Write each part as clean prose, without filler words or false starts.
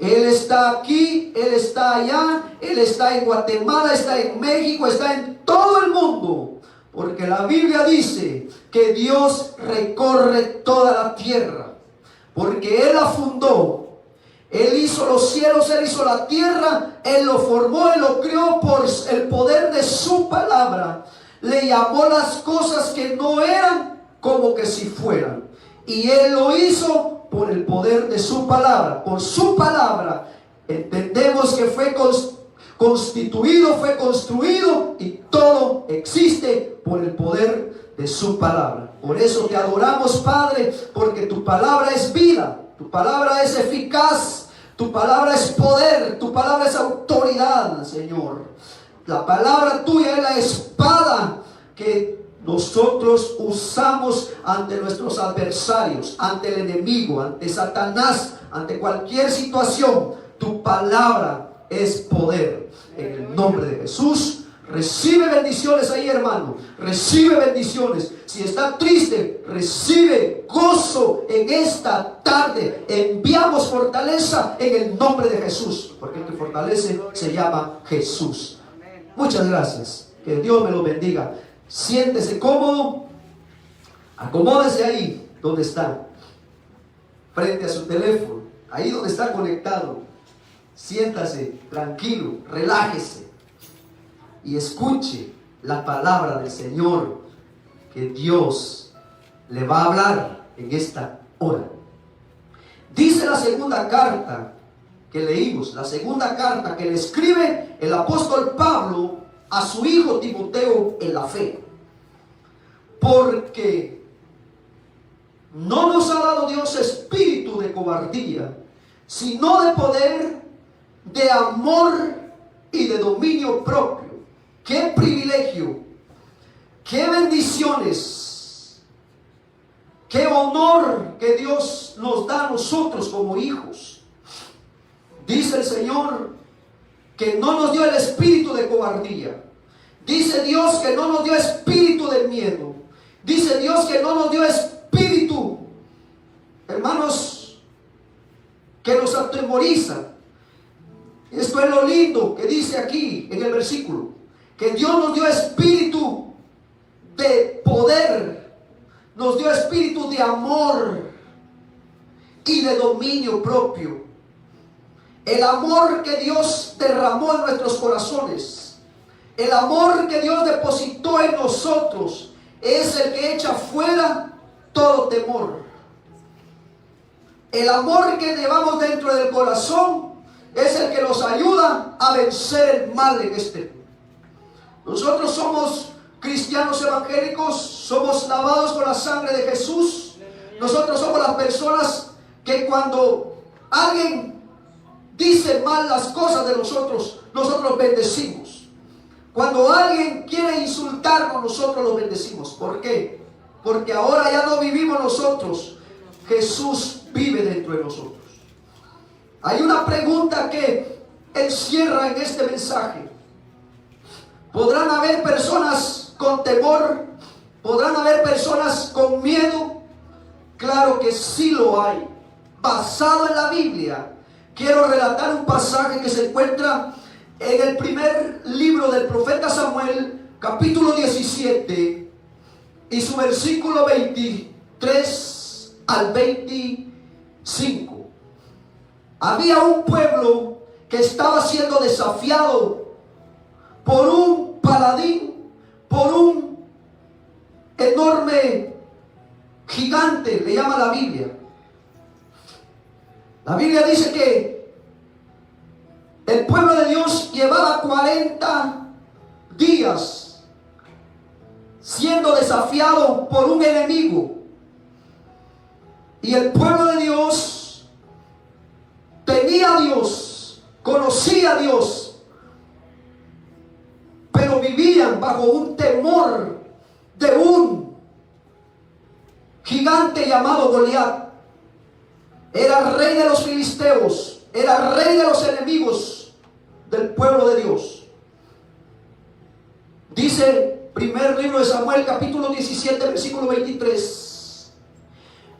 Él está aquí, Él está allá, Él está en Guatemala, está en México, está en todo el mundo. Porque la Biblia dice que Dios recorre toda la tierra. Porque Él la fundó. Él hizo los cielos, Él hizo la tierra, Él lo formó, Él lo creó por el poder de su palabra. Le llamó las cosas que no eran como que si fueran. Y Él lo hizo por el poder de su palabra. Por su palabra entendemos que fue constituido, fue construido, y todo existe por el poder de su palabra. Por eso te adoramos, Padre, porque tu palabra es vida, tu palabra es eficaz, tu palabra es poder, tu palabra es autoridad, Señor. La palabra tuya es la espada que nosotros usamos ante nuestros adversarios, ante el enemigo, ante Satanás, ante cualquier situación. Tu palabra es poder. En el nombre de Jesús, recibe bendiciones ahí, hermano. Recibe bendiciones. Si está triste, recibe gozo en esta tarde. Enviamos fortaleza en el nombre de Jesús, porque el que fortalece se llama Jesús. Muchas gracias. Que Dios me lo bendiga. Siéntese cómodo, acomódese ahí donde está, frente a su teléfono, ahí donde está conectado. Siéntase tranquilo, relájese y escuche la palabra del Señor que Dios le va a hablar en esta hora. Dice la segunda carta que leímos, la segunda carta que le escribe el apóstol Pablo a su hijo Timoteo en la fe. Porque no nos ha dado Dios espíritu de cobardía, sino de poder, de amor y de dominio propio. ¡Qué privilegio! ¡Qué bendiciones! ¡Qué honor que Dios nos da a nosotros como hijos! Dice el Señor que no nos dio el espíritu de cobardía. Dice Dios que no nos dio espíritu de miedo. Dice Dios que no nos dio espíritu, hermanos, que nos atemoriza. Esto es lo lindo que dice aquí en el versículo, que Dios nos dio espíritu de poder, nos dio espíritu de amor y de dominio propio. El amor que Dios derramó en nuestros corazones, el amor que Dios depositó en nosotros, es el que echa fuera todo temor. El amor que llevamos dentro del corazón es el que nos ayuda a vencer el mal en este mundo. Nosotros somos cristianos evangélicos, somos lavados con la sangre de Jesús. Nosotros somos las personas que cuando alguien dice mal las cosas de nosotros, nosotros bendecimos. Cuando alguien quiere insultarnos, nosotros lo bendecimos. ¿Por qué? Porque ahora ya no vivimos nosotros, Jesús vive dentro de nosotros. Hay una pregunta que encierra en este mensaje. ¿Podrán haber personas con temor? ¿Podrán haber personas con miedo? Claro que sí lo hay. Basado en la Biblia, quiero relatar un pasaje que se encuentra en el primer libro del profeta Samuel, capítulo 17, y su versículo 23 al 25. Había un pueblo que estaba siendo desafiado por un paladín, por un enorme gigante, le llama la Biblia. La Biblia dice que el pueblo de Dios llevaba 40 días siendo desafiado por un enemigo. Y el pueblo de Dios tenía a Dios, conocía a Dios, pero vivían bajo un temor de un gigante llamado Goliat. Era rey de los filisteos, era rey de los enemigos del pueblo de Dios. Dice primer libro de Samuel, capítulo 17, versículo 23.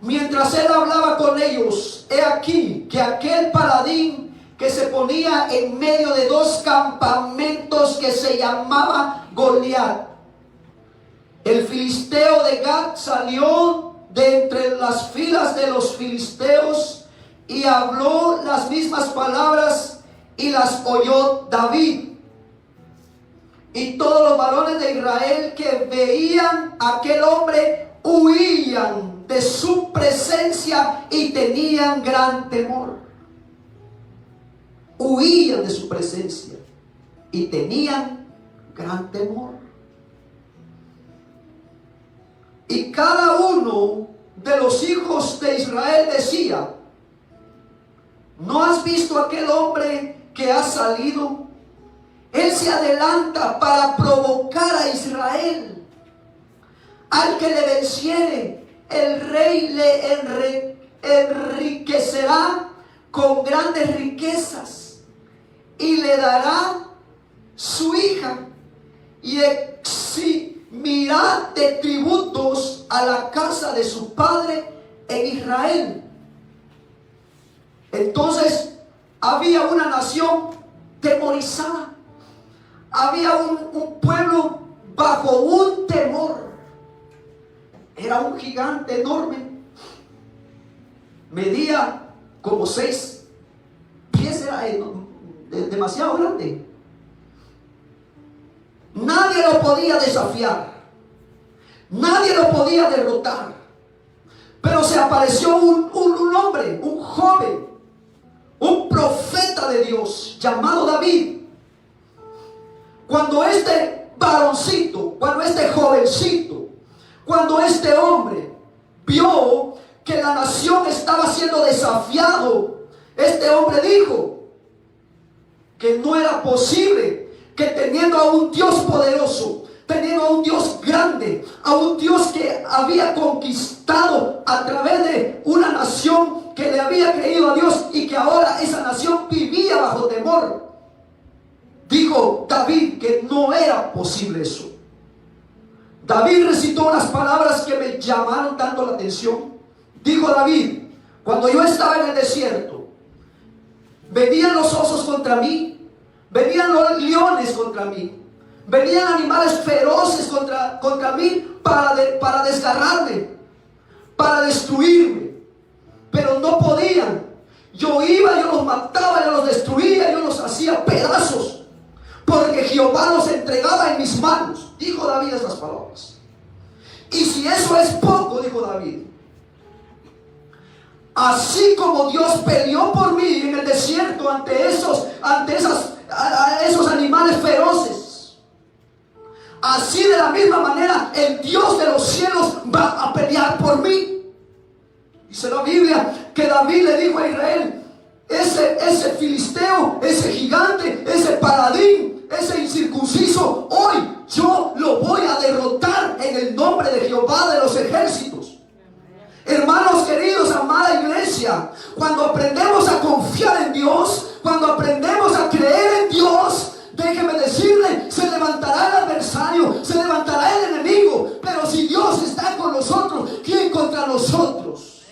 mientras él hablaba con ellos, he aquí que aquel paladín que se ponía en medio de dos campamentos que se llamaba Goliat, el filisteo de Gat, salió de entre las filas de los filisteos y habló las mismas palabras y las oyó David. Y todos los varones de Israel que veían a aquel hombre huían de su presencia y tenían gran temor. Huían de su presencia y tenían gran temor. Y cada uno de los hijos de Israel decía: ¿no has visto aquel hombre que ha salido? Él se adelanta para provocar a Israel. Al que le venciere, el rey le enriquecerá con grandes riquezas y le dará su hija y eximirá de tributos a la casa de su padre en Israel. Entonces había una nación temorizada. Había un pueblo bajo un temor. Era un gigante enorme. Medía como 6 pies. Era demasiado grande. Nadie lo podía desafiar. Nadie lo podía derrotar. Pero se apareció un hombre, un joven, un profeta de Dios llamado David. Cuando este varoncito, cuando este jovencito, cuando este hombre vio que la nación estaba siendo desafiado, este hombre dijo que no era posible que teniendo a un Dios poderoso, teniendo a un Dios grande, a un Dios que había conquistado a través de una nación que le había creído a Dios y que ahora esa nación vivía bajo temor. Dijo David que no era posible eso. David recitó unas palabras que me llamaron tanto la atención. Dijo David: cuando yo estaba en el desierto, venían los osos contra mí, venían los leones contra mí, venían animales feroces contra mí para desgarrarme, para destruirme, pero no podían. Yo iba, yo los mataba, yo los destruía, yo los hacía pedazos, porque Jehová los entregaba en mis manos. Dijo David esas palabras. Y si eso es poco, dijo David, así como Dios peleó por mí en el desierto ante esos animales feroces, así de la misma manera el Dios de los cielos va a pelear por mí. Dice la Biblia que David le dijo a Israel: ese filisteo, ese gigante, ese paladín, ese incircunciso, hoy yo lo voy a derrotar en el nombre de Jehová de los ejércitos. Hermanos queridos, amada iglesia, cuando aprendemos a confiar en Dios, cuando aprendemos a creer en Dios, déjeme decirle, se levantará el adversario, se levantará el enemigo, pero si Dios está con nosotros, ¿quién contra nosotros?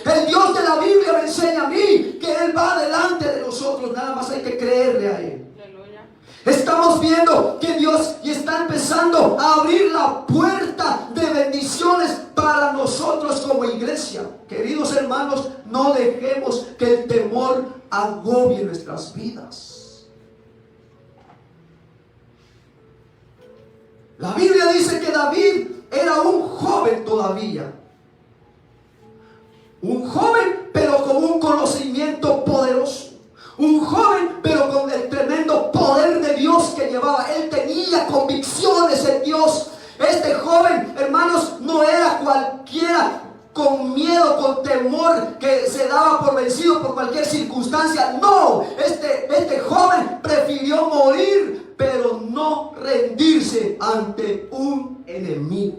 El Dios de la Biblia me enseña a mí que Él va delante de nosotros, nada más hay que creerle a Él. Estamos viendo que Dios está empezando a abrir la puerta de bendiciones para nosotros como iglesia. Queridos hermanos, no dejemos que el temor agobie nuestras vidas. La Biblia dice que David era un joven todavía. Un joven, pero con un conocimiento poderoso. Un joven, pero con el tremendo poder de Dios que llevaba. Él tenía convicciones en Dios. Este joven, hermanos, no era cualquiera con miedo, con temor, que se daba por vencido por cualquier circunstancia. No, este joven prefirió morir, pero no rendirse ante un enemigo.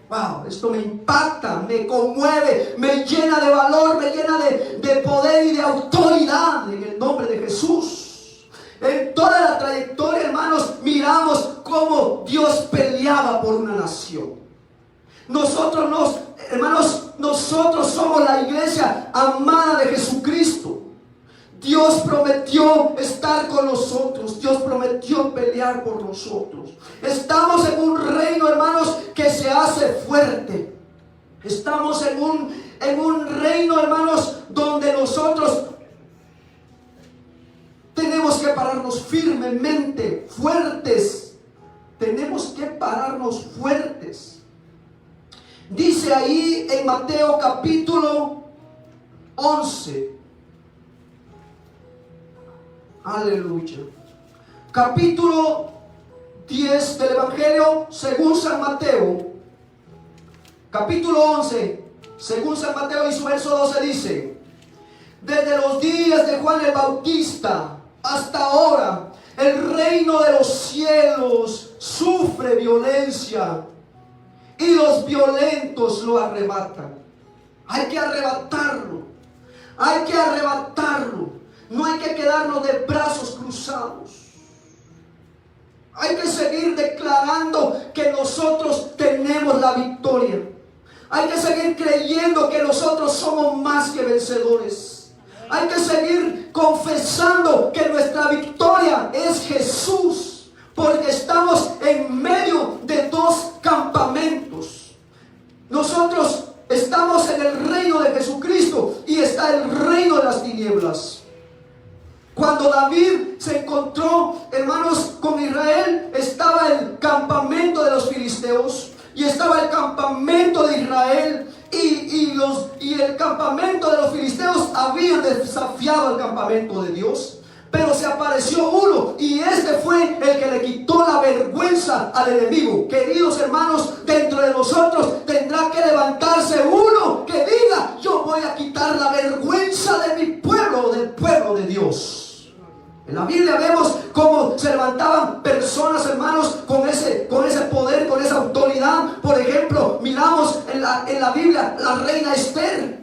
Wow, esto me impacta, me conmueve, me llena de valor, me llena de poder y de autoridad en el nombre de Jesús. En toda la trayectoria, hermanos, miramos cómo Dios peleaba por una nación. Nosotros Hermanos, nosotros somos la iglesia amada de Jesucristo. Dios prometió estar con nosotros. Dios prometió pelear por nosotros. Estamos en un reino, hermanos, que se hace fuerte. Estamos en un reino, hermanos, donde nosotros tenemos que pararnos firmemente, fuertes. Tenemos que pararnos fuertes. Dice ahí en Mateo capítulo 11. Aleluya. Capítulo 10 del Evangelio según San Mateo. Capítulo 11, según San Mateo, y su verso 12 dice: desde los días de Juan el Bautista hasta ahora, el reino de los cielos sufre violencia y los violentos lo arrebatan. Hay que arrebatarlo. Hay que arrebatarlo. No hay que quedarnos de brazos cruzados. Hay que seguir declarando que nosotros tenemos la victoria. Hay que seguir creyendo que nosotros somos más que vencedores. Hay que seguir confesando que nuestra victoria es Jesús, porque estamos en medio de dos campamentos. Nosotros estamos en el reino de Jesucristo y está el reino de las tinieblas. Cuando David se encontró, hermanos, con Israel, estaba el campamento de los filisteos y estaba el campamento de Israel, y el campamento de los filisteos habían desafiado al campamento de Dios. Pero se apareció uno, y este fue el que le quitó la vergüenza al enemigo. Queridos hermanos, dentro de nosotros tendrá que levantarse uno que diga: yo voy a quitar la vergüenza de mi pueblo, del pueblo de Dios. En la Biblia vemos cómo se levantaban personas, hermanos, con ese poder, con esa autoridad. Por ejemplo, miramos en la Biblia la reina Esther.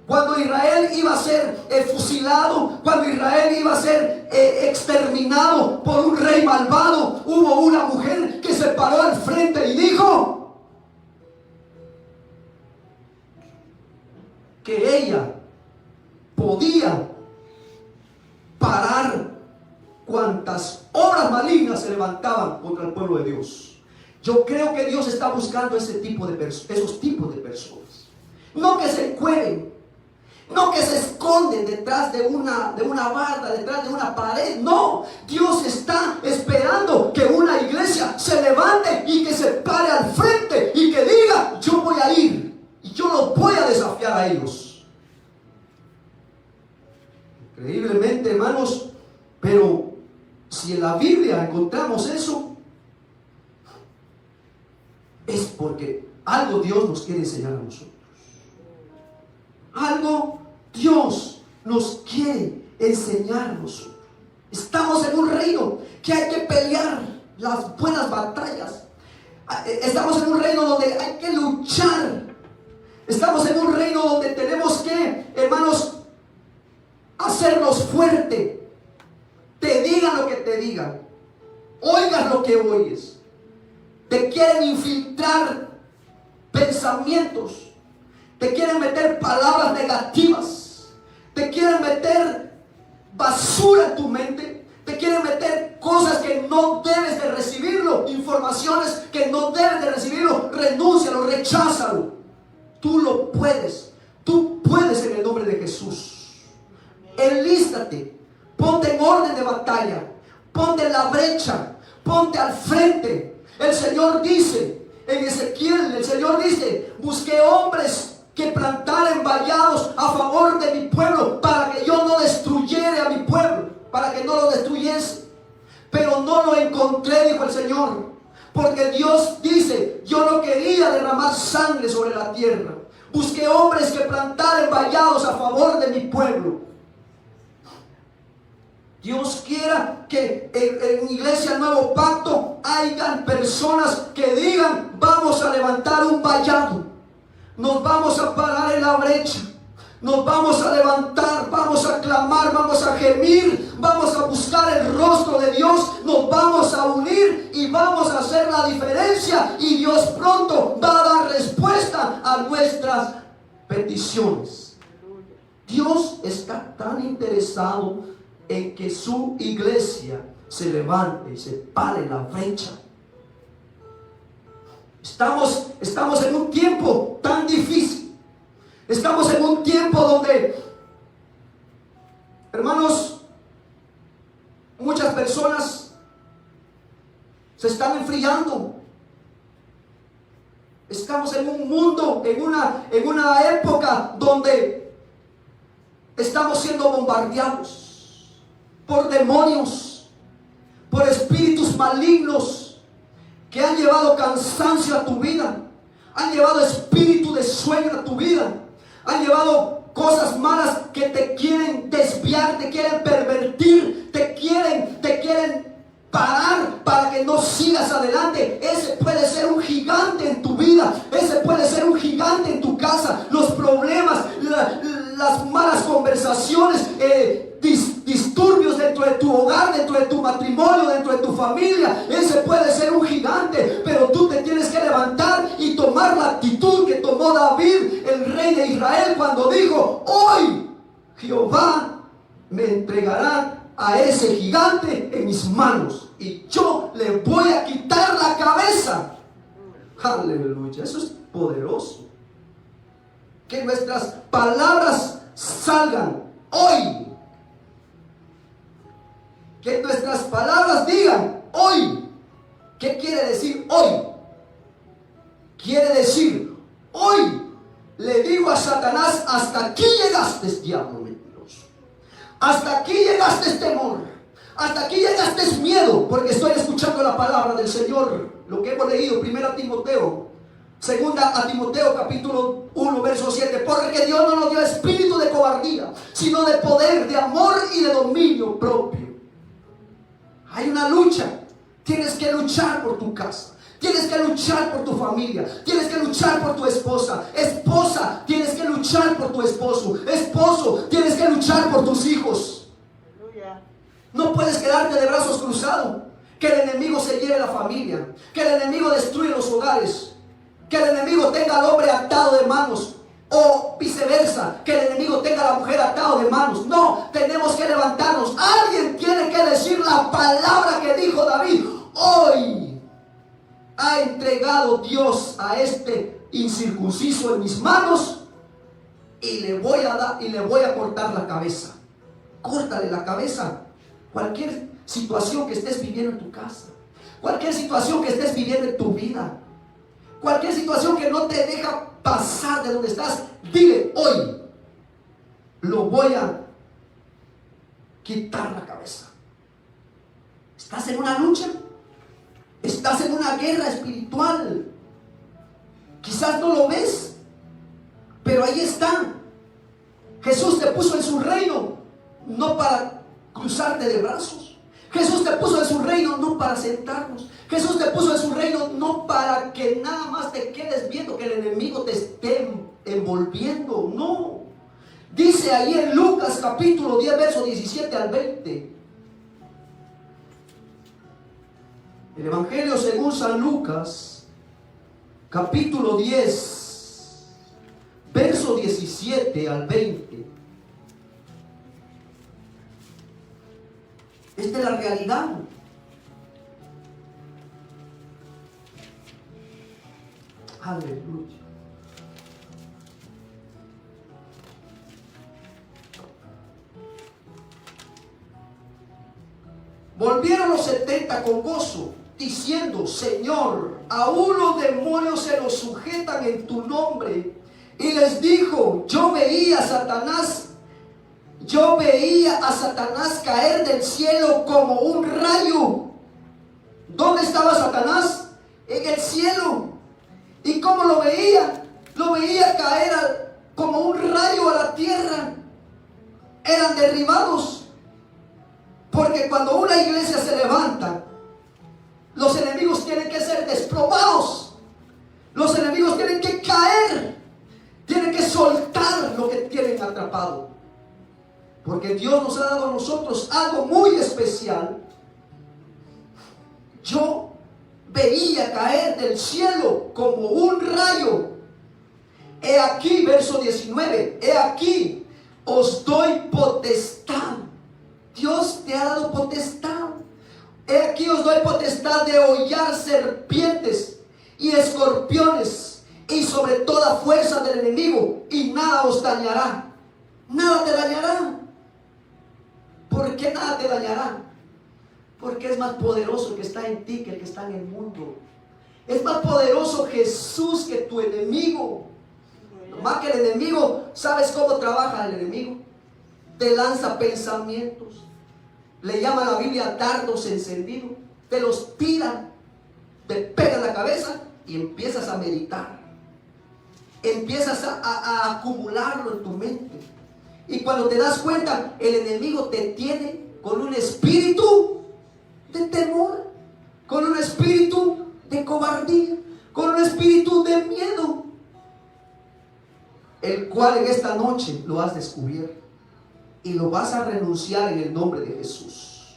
Cuando Israel iba a ser fusilado, cuando Israel iba a ser exterminado por un rey malvado, hubo una mujer que se paró al frente y dijo que ella podía parar cuantas obras malignas se levantaban contra el pueblo de Dios. Yo creo que Dios está buscando esos tipos de personas. No que se encueren, no que se esconden detrás de una barda, detrás de una pared. No, Dios está esperando que una iglesia se levante y que se pare al frente y que diga: yo voy a ir y yo los voy a desafiar a ellos. Increíblemente, hermanos, pero si en la Biblia encontramos eso, es porque algo Dios nos quiere enseñar a nosotros. Algo Dios nos quiere enseñar a nosotros. Estamos en un reino que hay que pelear las buenas batallas. Estamos en un reino donde hay que luchar. Estamos en un reino donde tenemos que, hermanos, hacernos fuerte. Te digan lo que te digan, oigas lo que oyes. Te quieren infiltrar pensamientos, te quieren meter palabras negativas, te quieren meter basura en tu mente, te quieren meter cosas que no debes de recibirlo, informaciones que no debes de recibirlo. Renúncialo, recházalo. Tú lo puedes, tú puedes en el nombre de Jesús. Enlístate, ponte en orden de batalla, ponte en la brecha, ponte al frente. El Señor dice en Ezequiel, el Señor dice: busqué hombres que plantaran vallados a favor de mi pueblo, para que yo no destruyera a mi pueblo, para que no lo destruyese. Pero no lo encontré, dijo el Señor, porque Dios dice: yo no quería derramar sangre sobre la tierra. Busqué hombres que plantaran vallados a favor de mi pueblo. Dios quiera que en Iglesia Nuevo Pacto hayan personas que digan: vamos a levantar un vallado, nos vamos a parar en la brecha, nos vamos a levantar, vamos a clamar, vamos a gemir, vamos a buscar el rostro de Dios, nos vamos a unir y y vamos a hacer la diferencia, y Dios pronto va a dar respuesta a nuestras peticiones. Dios está tan interesado en que su iglesia se levante y se pare la brecha. Estamos en un tiempo tan difícil. Estamos en un tiempo donde, hermanos, muchas personas se están enfriando. Estamos en un mundo, en una época donde estamos siendo bombardeados por demonios, por espíritus malignos que han llevado cansancio a tu vida, han llevado espíritu de sueño a tu vida, han llevado cosas malas que te quieren desviar, te quieren pervertir, te quieren parar para que no sigas adelante. Ese puede ser un gigante en tu vida, ese puede ser un gigante en tu casa. Los problemas, las malas conversaciones, disturbios dentro de tu hogar, dentro de tu matrimonio, dentro de tu familia, ese puede ser un gigante. Pero tú te tienes que levantar y tomar la actitud que tomó David, el rey de Israel, cuando dijo: hoy Jehová me entregará a ese gigante en mis manos y yo le voy a quitar la cabeza. Aleluya, eso es poderoso. Que nuestras palabras salgan hoy. Que nuestras palabras digan hoy. ¿Qué quiere decir hoy? Quiere decir: hoy le digo a Satanás: hasta aquí llegaste, diablo mentiroso. Hasta aquí llegaste, temor. Hasta aquí llegaste, miedo. Porque estoy escuchando la palabra del Señor. Lo que hemos leído, 1 Timoteo, 2 Timoteo capítulo 1 verso 7. Porque Dios no nos dio espíritu de cobardía, sino de poder, de amor y de dominio propio. Hay una lucha. Tienes que luchar por tu casa. Tienes que luchar por tu familia. Tienes que luchar por tu esposa. Esposa, tienes que luchar por tu esposo. Esposo, tienes que luchar por tus hijos. No puedes quedarte de brazos cruzados. Que el enemigo se lleve la familia. Que el enemigo destruya los hogares. Que el enemigo tenga al hombre atado de manos. O viceversa, que el enemigo tenga a la mujer atado de manos. No, tenemos que levantarnos. Alguien tiene que decir la palabra que dijo David: hoy ha entregado Dios a este incircunciso en mis manos, y le voy a cortar la cabeza. Córtale la cabeza. Cualquier situación que estés viviendo en tu casa, cualquier situación que estés viviendo en tu vida, cualquier situación que no te deja pasar de donde estás, dile: hoy lo voy a quitar la cabeza. ¿Estás en una lucha? ¿Estás en una guerra espiritual? Quizás no lo ves, pero ahí está. Jesús te puso en su reino no para cruzarte de brazos. Jesús te puso en su reino no para sentarnos. Jesús te puso en su reino no para que nada más te quedes viendo que el enemigo te esté envolviendo. No. Dice ahí en Lucas capítulo 10 verso 17 al 20. El Evangelio según San Lucas capítulo 10 verso 17 al 20. Esta es la realidad. Aleluya. Volvieron los 70 con gozo, diciendo: Señor, aún los demonios se los sujetan en tu nombre. Y les dijo: yo veía a Satanás caer del cielo como un rayo. ¿Dónde estaba Satanás? En el cielo. ¿Y cómo lo veía? Lo veía caer como un rayo a la tierra. Eran derribados. Porque cuando una iglesia se levanta, los enemigos tienen que ser desplomados. Los enemigos tienen que caer. Tienen que soltar lo que tienen atrapado. Porque Dios nos ha dado a nosotros algo muy especial. Yo veía caer del cielo como un rayo. He aquí, verso 19, he aquí, os doy potestad. Dios te ha dado potestad. He aquí os doy potestad de hollar serpientes y escorpiones y sobre toda fuerza del enemigo, y nada os dañará. Nada te dañará. ¿Por qué nada te dañará? Porque es más poderoso el que está en ti que el que está en el mundo. Es más poderoso Jesús que tu enemigo. Más que el enemigo, ¿sabes cómo trabaja el enemigo? Te lanza pensamientos. Le llama la Biblia dardos encendidos. Te los tira, te pega en la cabeza y empiezas a meditar. Empiezas a acumularlo en tu mente. Y cuando te das cuenta, el enemigo te tiene con un espíritu de temor, con un espíritu de cobardía, con un espíritu de miedo, el cual en esta noche lo has descubierto y lo vas a renunciar en el nombre de Jesús.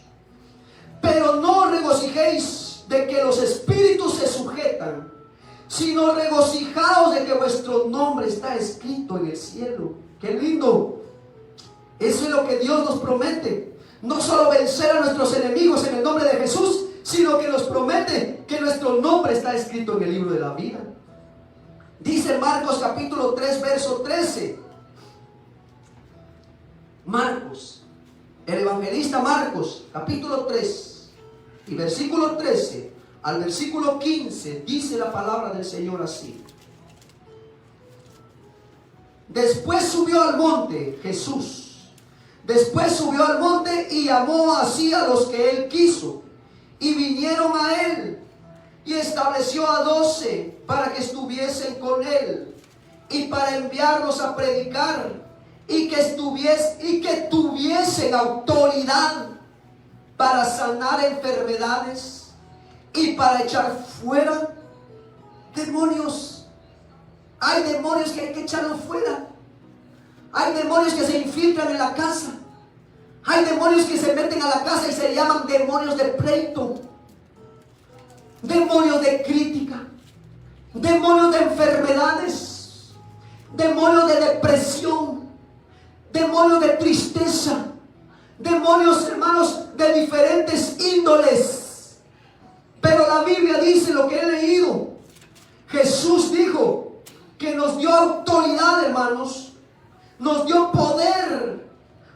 Pero no regocijéis de que los espíritus se sujetan, sino regocijaos de que vuestro nombre está escrito en el cielo. ¡Qué lindo! Eso es lo que Dios nos promete. No solo vencer a nuestros enemigos en el nombre de Jesús, sino que nos promete que nuestro nombre está escrito en el libro de la vida. Dice Marcos capítulo 3, verso 13. Marcos, el evangelista Marcos, capítulo 3 y versículo 13 al versículo 15, dice la palabra del Señor así. Después subió al monte Jesús. Después subió al monte y llamó así a los que él quiso, y vinieron a él, y estableció a 12 para que estuviesen con él, y para enviarlos a predicar, y que tuviesen autoridad para sanar enfermedades y para echar fuera demonios. Hay demonios que hay que echarlos fuera. Hay demonios que se infiltran en la casa. Hay demonios que se meten a la casa y se llaman demonios de pleito, demonios de crítica, demonios de enfermedades, demonios de depresión, demonios de tristeza, demonios, hermanos, de diferentes índoles. Pero la Biblia dice lo que he leído. Jesús dijo que nos dio autoridad, hermanos. Nos dio poder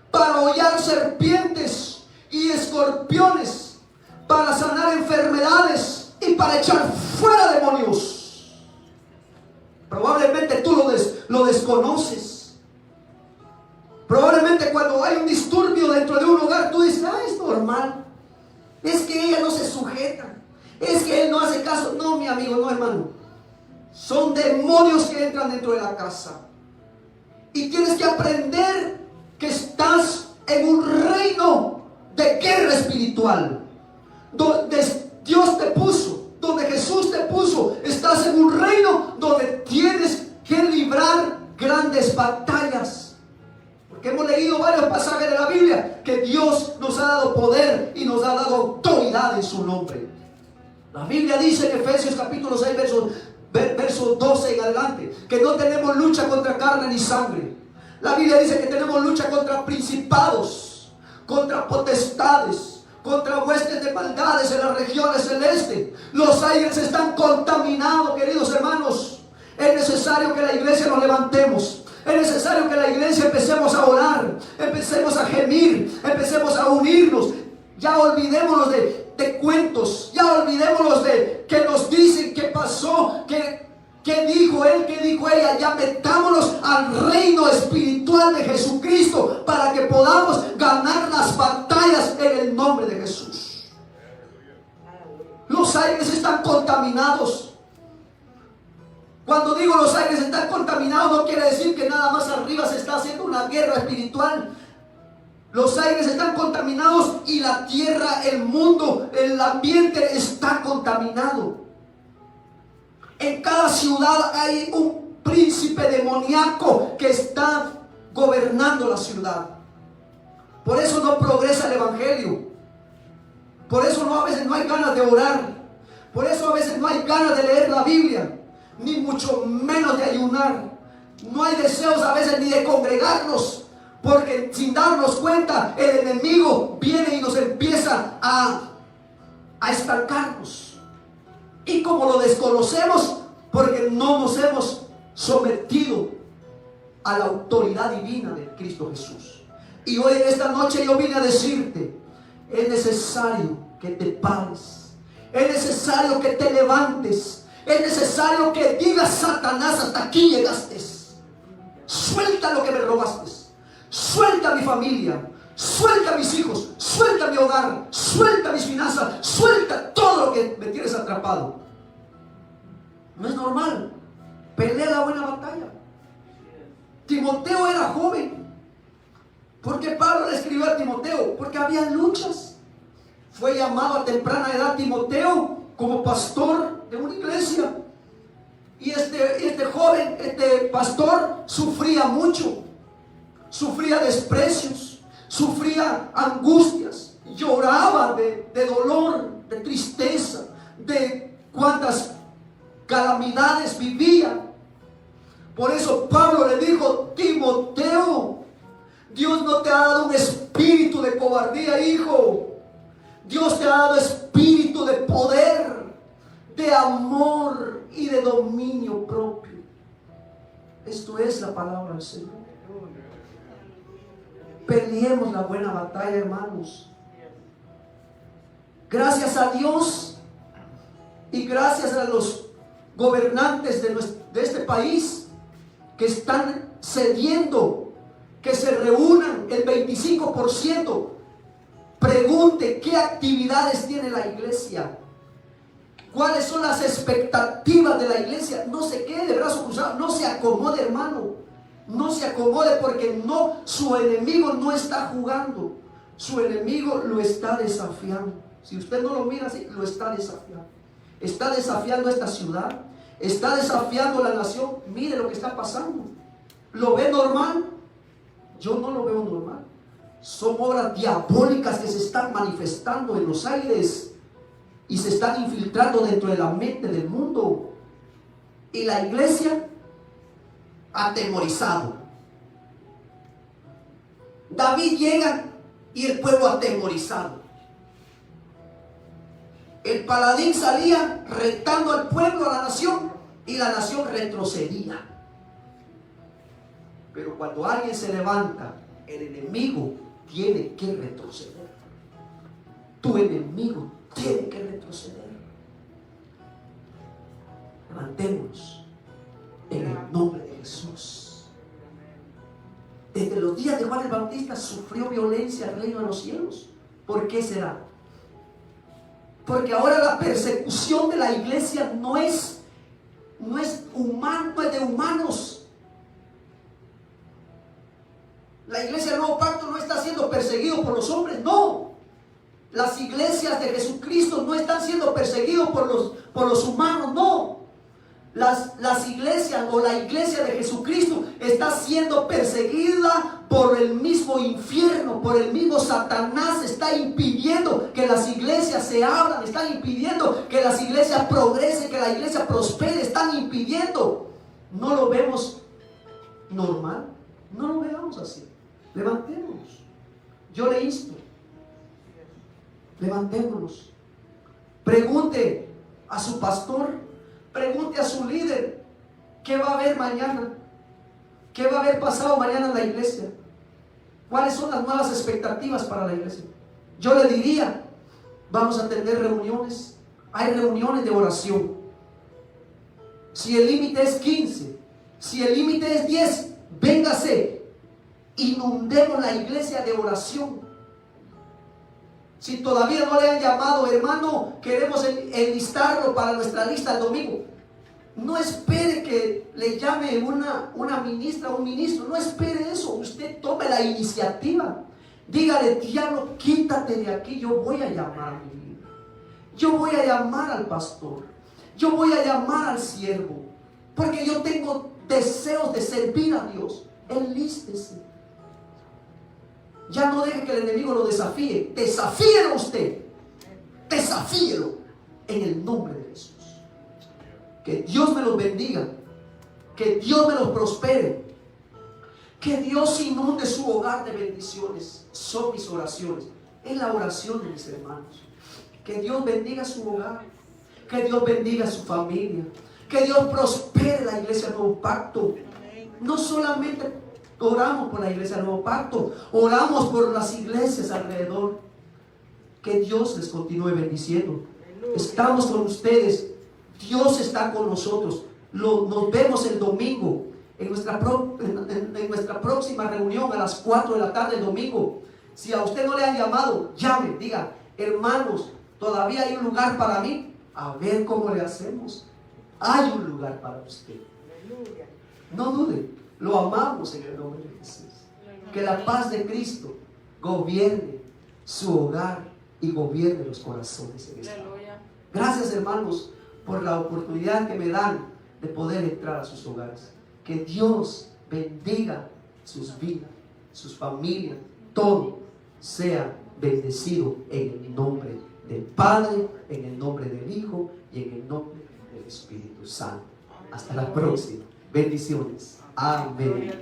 para hollar serpientes y escorpiones, para sanar enfermedades y para echar fuera demonios. Probablemente tú lo desconoces. Probablemente cuando hay un disturbio dentro de un hogar, tú dices, es normal. Es que ella no se sujeta. Es que él no hace caso. No, mi amigo, no, hermano. Son demonios que entran dentro de la casa. Y tienes que aprender que estás en un reino de guerra espiritual. Donde Dios te puso, donde Jesús te puso. Estás en un reino donde tienes que librar grandes batallas. Porque hemos leído varios pasajes de la Biblia que Dios nos ha dado poder y nos ha dado autoridad en su nombre. La Biblia dice en Efesios capítulo 6, verso 12 en adelante, que no tenemos lucha contra carne ni sangre. La Biblia dice que tenemos lucha contra principados, contra potestades, contra huestes de maldades en las regiones celestes. Los aires están contaminados, queridos hermanos. Es necesario que la iglesia nos levantemos. Es necesario que la iglesia empecemos a orar, empecemos a gemir, empecemos a unirnos. Ya olvidémonos de cuentos, ya olvidémonos de que nos dicen qué pasó, qué dijo él, qué dijo ella. Ya metámonos al reino espiritual de Jesucristo para que podamos ganar las batallas en el nombre de Jesús. Los aires están contaminados. Cuando digo los aires están contaminados, no quiere decir que nada más arriba se está haciendo una guerra espiritual. Los aires están contaminados y la tierra, el mundo, el ambiente está contaminado. En cada ciudad hay un príncipe demoníaco que está gobernando la ciudad. Por eso no progresa el evangelio. Por eso a veces no hay ganas de orar. Por eso a veces no hay ganas de leer la Biblia, ni mucho menos de ayunar. No hay deseos a veces ni de congregarnos, porque sin darnos cuenta el enemigo viene y nos empieza a estancarnos. Y como lo desconocemos, porque no nos hemos sometido a la autoridad divina de Cristo Jesús. Y hoy en esta noche yo vine a decirte: es necesario que te pares, es necesario que te levantes, es necesario que digas: Satanás, hasta aquí llegaste. Suelta lo que me robaste, suelta mi familia, suelta mis hijos, suelta mi hogar, suelta mis finanzas, suelta todo lo que me tienes atrapado. No es normal. Pelea la buena batalla. Timoteo era joven. ¿Por qué Pablo le escribió a Timoteo? Porque había luchas. Fue llamado a temprana edad Timoteo como pastor de una iglesia. Y este joven, este pastor, sufría mucho. Sufría desprecios, sufría angustias, lloraba de dolor, de tristeza, de cuántas calamidades vivía. Por eso Pablo le dijo: Timoteo, Dios no te ha dado un espíritu de cobardía, hijo. Dios te ha dado espíritu de poder, de amor y de dominio propio. Esto es la palabra del Señor. Peleemos la buena batalla, hermanos. Gracias a Dios y gracias a los gobernantes de este país que están cediendo que se reúnan el 25%. Pregunte qué actividades tiene la iglesia, cuáles son las expectativas de la iglesia. No se quede de brazos cruzados, no se acomode, hermano. No se acomode, porque su enemigo no está jugando, su enemigo lo está desafiando. Si usted no lo mira así, lo está desafiando. Está desafiando esta ciudad, está desafiando la nación. Mire lo que está pasando. ¿Lo ve normal? Yo no lo veo normal. Son obras diabólicas que se están manifestando en los aires y se están infiltrando dentro de la mente del mundo. Y la iglesia atemorizado. David llega y el pueblo atemorizado. El paladín salía retando al pueblo, a la nación, y la nación retrocedía. Pero cuando alguien se levanta, el enemigo tiene que retroceder. Tu enemigo tiene que retroceder. Levantémonos en el nombre de Jesús. Desde los días de Juan el Bautista sufrió violencia el reino de los cielos. ¿Por qué será? Porque ahora la persecución de la iglesia no es humana, no es de humanos. La iglesia del Nuevo Pacto no está siendo perseguida por los hombres, no. Las iglesias de Jesucristo no están siendo perseguidas por los humanos, no. Las iglesias o la iglesia de Jesucristo está siendo perseguida por el mismo infierno, por el mismo Satanás. Está impidiendo que las iglesias se abran, están impidiendo que las iglesias progresen, que la iglesia prospere, están impidiendo. No lo vemos normal, no lo veamos así. Levantémonos. Yo le insto, levantémonos. Pregunte a su pastor, pregunte a su líder: ¿qué va a haber mañana? ¿Qué va a haber pasado mañana en la iglesia? ¿Cuáles son las nuevas expectativas para la iglesia? Yo le diría: vamos a tener reuniones. Hay reuniones de oración. Si el límite es 15, si el límite es 10, véngase. Inundemos la iglesia de oración. Si todavía no le han llamado, hermano, queremos enlistarlo para nuestra lista el domingo. No espere que le llame una ministra o un ministro. No espere eso. Usted tome la iniciativa. Dígale: diablo, quítate de aquí. Yo voy a llamar a mi líder. Yo voy a llamar al pastor. Yo voy a llamar al siervo. Porque yo tengo deseos de servir a Dios. Enlístese. Ya no deje que el enemigo lo desafíe. Desafíelo usted. Desafíelo en el nombre de Jesús. Que Dios me los bendiga. Que Dios me los prospere. Que Dios inunde su hogar de bendiciones. Son mis oraciones. Es la oración de mis hermanos. Que Dios bendiga su hogar. Que Dios bendiga su familia. Que Dios prospere la iglesia Nuevo Pacto. No solamente oramos por la iglesia Nuevo Pacto, oramos por las iglesias alrededor. Que Dios les continúe bendiciendo. Estamos con ustedes. Dios está con nosotros. Nos vemos el domingo en nuestra próxima reunión a las 4 de la tarde el domingo. Si a usted no le han llamado, llame, diga: hermanos, todavía hay un lugar para mí. A ver cómo le hacemos. Hay un lugar para usted. No dude, lo amamos en el nombre de Jesús. Que la paz de Cristo gobierne su hogar y gobierne los corazones en esta hora. Gracias, hermanos, por la oportunidad que me dan de poder entrar a sus hogares. Que Dios bendiga sus vidas, sus familias, todo sea bendecido en el nombre del Padre, en el nombre del Hijo y en el nombre del Espíritu Santo. Hasta la próxima. Bendiciones. Amén.